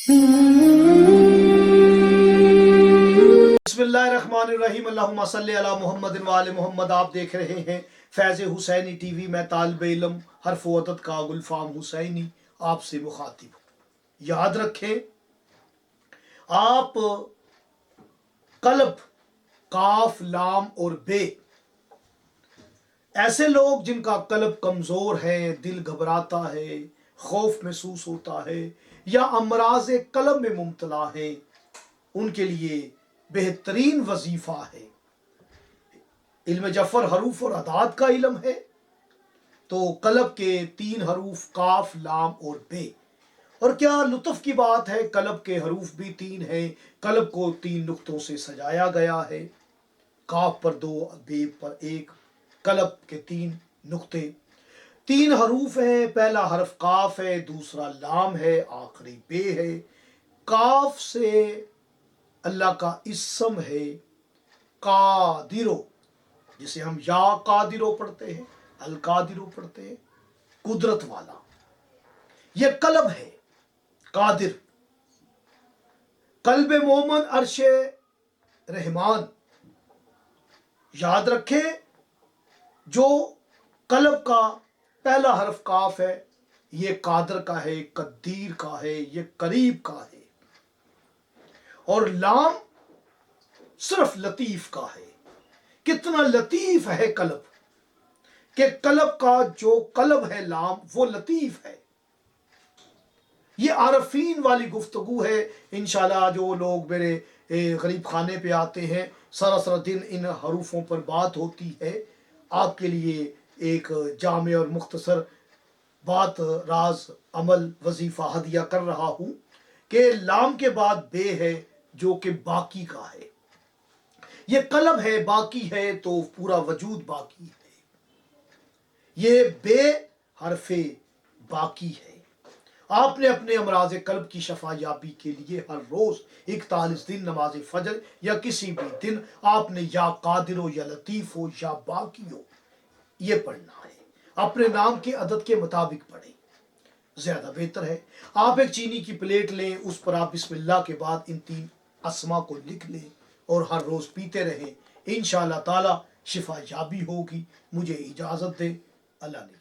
بسم اللہ الرحمن الرحیم، اللہم صلی علی محمد و آل محمد۔ آپ دیکھ رہے ہیں فیض حسینی ٹی وی۔ میں طالب علم حرف و عدد کا گلفام حسینی آپ سے مخاطب ہوں۔ یاد رکھیں، آپ قلب، کاف، لام اور بے، ایسے لوگ جن کا قلب کمزور ہے، دل گھبراتا ہے، خوف محسوس ہوتا ہے یا امراض قلب میں مبتلا ہے، ان کے لیے بہترین وظیفہ ہے۔ علم جعفر حروف اور اعداد کا علم ہے، تو قلب کے 3 حروف کاف، لام اور بے۔ اور کیا لطف کی بات ہے، قلب کے حروف بھی 3 ہیں۔ قلب کو 3 نقطوں سے سجایا گیا ہے، کاف پر 2، بے پر 1۔ قلب کے 3 نقطے، 3 حروف ہیں۔ پہلا حرف کاف ہے، دوسرا لام ہے، آخری بے ہے۔ کاف سے اللہ کا اسم ہے قادرو، جسے ہم یا قادرو پڑھتے ہیں، القادرو پڑھتے ہیں، قدرت والا۔ یہ قلب ہے، قادر۔ قلب مومن عرش رحمان۔ یاد رکھیں، جو قلب کا پہلا حرف کاف ہے، یہ قادر کا ہے، قدیر کا ہے، یہ قریب کا ہے۔ اور لام صرف لطیف کا ہے۔ کتنا لطیف ہے قلب، کہ قلب کا جو قلب ہے لام، وہ لطیف ہے۔ یہ عارفین والی گفتگو ہے۔ انشاءاللہ جو لوگ میرے غریب خانے پہ آتے ہیں، سراسر دن ان حروفوں پر بات ہوتی ہے۔ آپ کے لیے ایک جامع اور مختصر بات، راز، عمل، وظیفہ ہدیہ کر رہا ہوں کہ لام کے بعد بے ہے، جو کہ باقی کا ہے۔ یہ قلب ہے، باقی ہے تو پورا وجود باقی ہے۔ یہ بے حرف باقی ہے۔ آپ نے اپنے امراض قلب کی شفا یابی کے لیے ہر روز 41 دن نماز فجر یا کسی بھی دن آپ نے یا قادر ہو یا لطیف ہو یا باقی ہو، یہ پڑھنا ہے۔ اپنے نام کے عدد کے مطابق پڑھیں، زیادہ بہتر ہے۔ آپ ایک چینی کی پلیٹ لیں، اس پر آپ بسم اللہ کے بعد ان 3 اسما کو لکھ لیں اور ہر روز پیتے رہیں۔ انشاءاللہ تعالی شفا یابی ہوگی۔ مجھے اجازت دے، اللہ نے